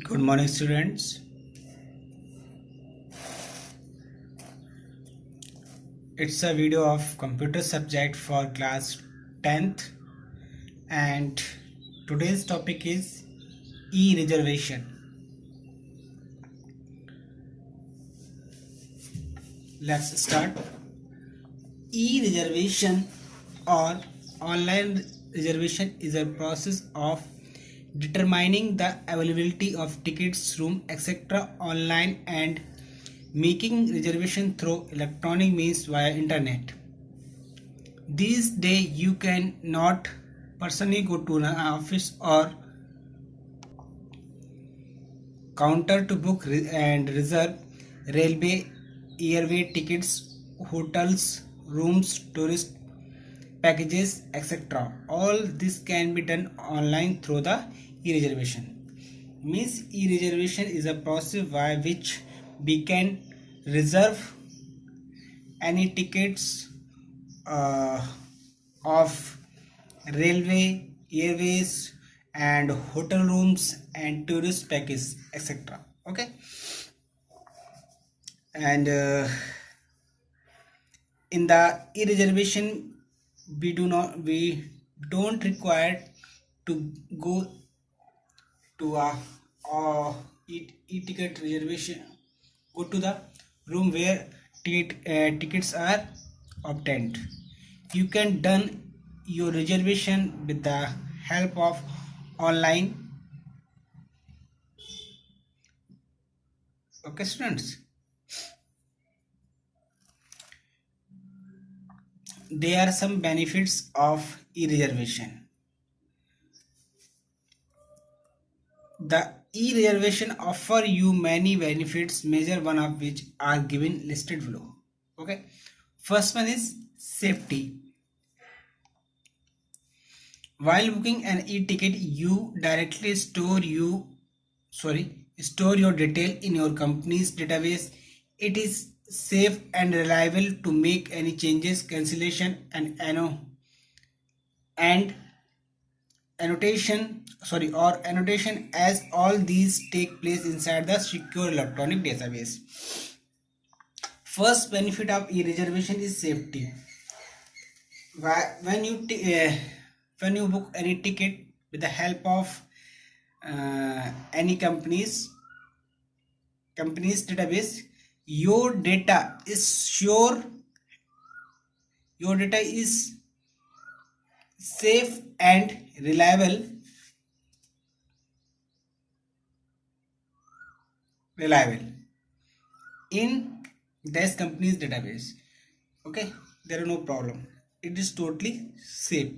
Good morning, students. It's a video of computer subject for class 10th, and today's topic is e-reservation. Let's start. E-reservation or online reservation is a process of determining the availability of tickets, room, etc. online and making reservation through electronic means via internet. These days you can not personally go to an office or counter to book and reserve railway, airway tickets, hotels, rooms, tourist packages, etc. All this can be done online through the e-reservation. Means e-reservation is a process by which we can reserve any tickets of railway, airways, and hotel rooms and tourist packages, etc. Okay, and in the e-reservation, we don't require to go to a e-ticket reservation. Go to the room where tickets are obtained. You can done your reservation with the help of online. Okay, students. There are some benefits of e-reservation. The e-reservation offer you many benefits, major one of which are given listed below. Okay, first one is safety. While booking an e-ticket, you directly store your detail in your company's database. It is safe and reliable to make any changes, cancellation, and and annotation as all these take place inside the secure electronic database. First benefit of e-reservation is safety. When you book any ticket with the help of any company's database, your data is sure, your data is safe and reliable in this company's database. Okay, there are no problem, it is totally safe.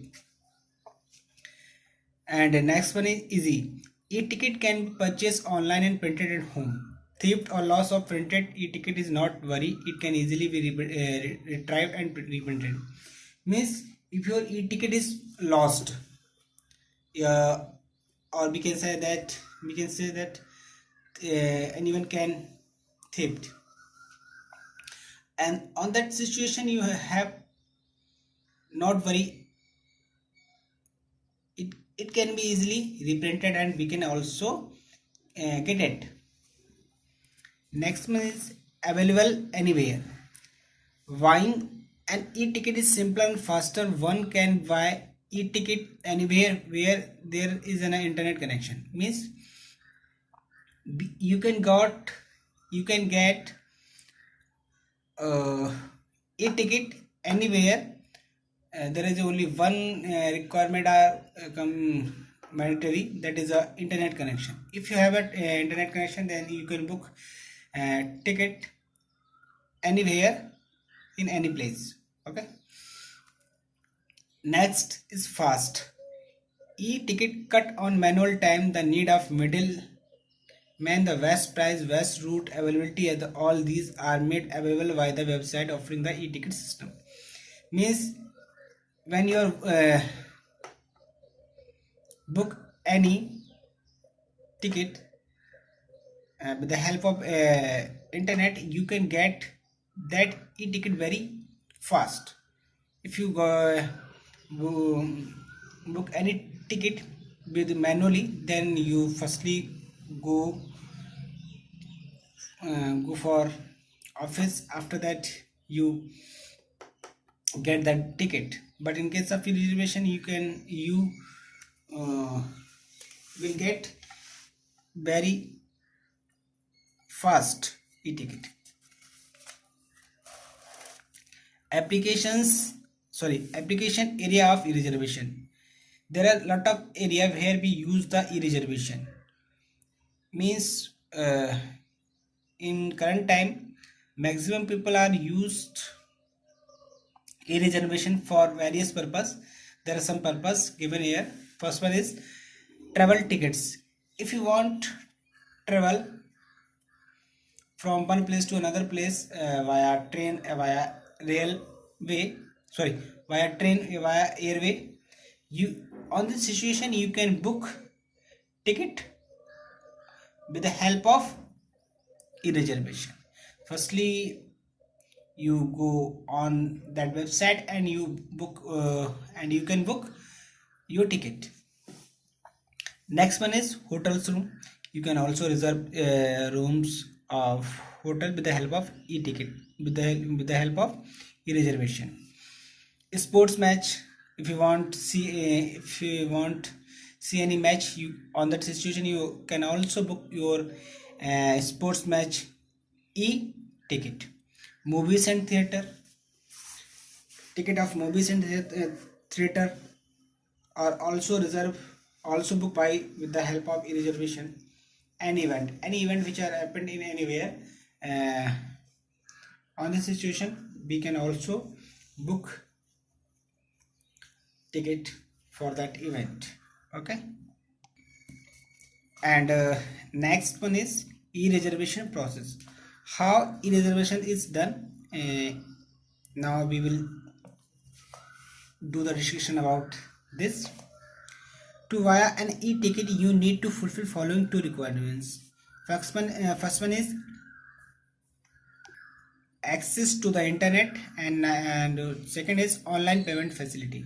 And the next one is easy. E-ticket can be purchased online and printed at home. Theft or loss of printed e-ticket is not worry. It can easily be retrieved and reprinted. Means if your e-ticket is lost, uh, or we can say that anyone can theft, and on that situation you have not worry. It can be easily reprinted and we can also get it. Next one is available anywhere. Buying an e-ticket is simpler and faster. One can buy e-ticket anywhere where there is an internet connection. Means you can get e-ticket anywhere. There is only one requirement mandatory, that is a internet connection. If you have an internet connection, then you can book ticket anywhere in any place. Okay, next is fast. E-ticket cut on manual time, the need of middle man, the best price, best route, availability, and all these are made available by the website offering the e-ticket system. Means when you book any ticket with the help of internet, you can get that e-ticket very fast. If you book any ticket with manually, then you firstly go go for office. After that you get that ticket. But in case of reservation, you uh, will get very fast e-ticket. Application area of e-reservation. There are lot of area where we use the e-reservation. Means in current time, maximum people are used e-reservation for various purpose. There are some purpose given here. First one is travel tickets. If you want travel from one place to another place via train, via railway, sorry, via train, via airway, you on this situation you can book ticket with the help of e-reservation. Firstly, you go on that website and you book and you can book your ticket. Next one is hotels room. You can also reserve rooms of hotel with the help of e-ticket, with the help of e-reservation. Sports match. If you want see any match, you on that situation you can also book your sports match e-ticket. Movies and theater. Ticket of movies and theater are also booked by with the help of e-reservation. Any event which are happened in anywhere, uh, on this situation we can also book ticket for that event. Okay. And next one is e-reservation process. How e-reservation is done, now we will do the discussion about this. To via an e-ticket, you need to fulfill following two requirements. First one is access to the internet, and second is online payment facility.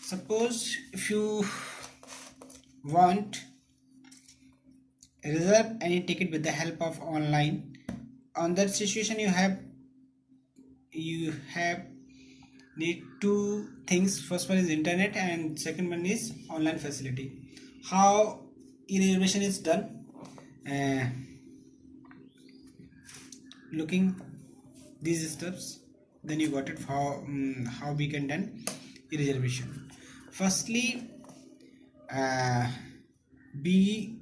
Suppose if you want reserve any ticket with the help of online, on that situation you have need two things. First one is internet and second one is online facility. How e-reservation is done, uh, looking these steps, then you got it how we can done e-reservation. Firstly, we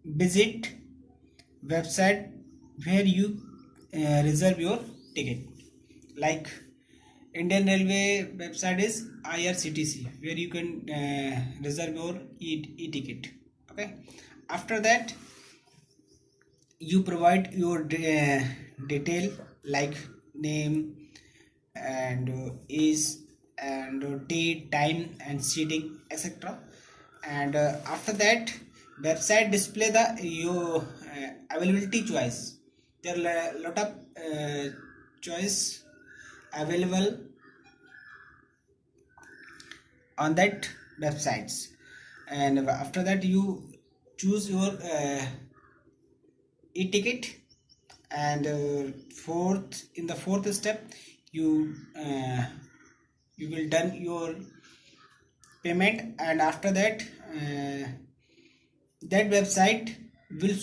visit website where you reserve your ticket. Like Indian Railway website is IRCTC, where you can reserve your e-ticket. Okay. After that, you provide your detail like name and age and date, time, and seating, etc. And after that, website display the your availability choice. There are a lot of choice available on that websites, and after that you choose your e-ticket. And in the fourth step, you you will done your payment, and after that that website will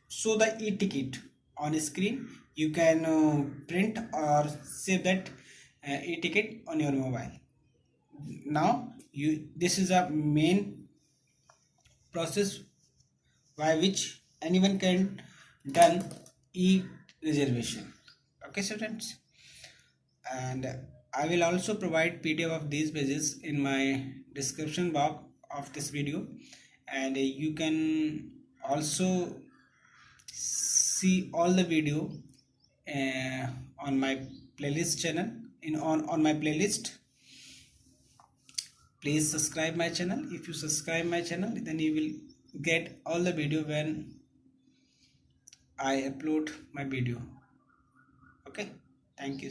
show the e-ticket on screen. You can print or save that e-ticket on your mobile. Now this is a main process by which anyone can done e-reservation. Okay, students. And I will also provide PDF of these pages in my description box of this video, and you can also see all the video on my playlist channel on my playlist. Please subscribe my channel. If you subscribe my channel, then you will get all the video when I upload my video. Okay, thank you.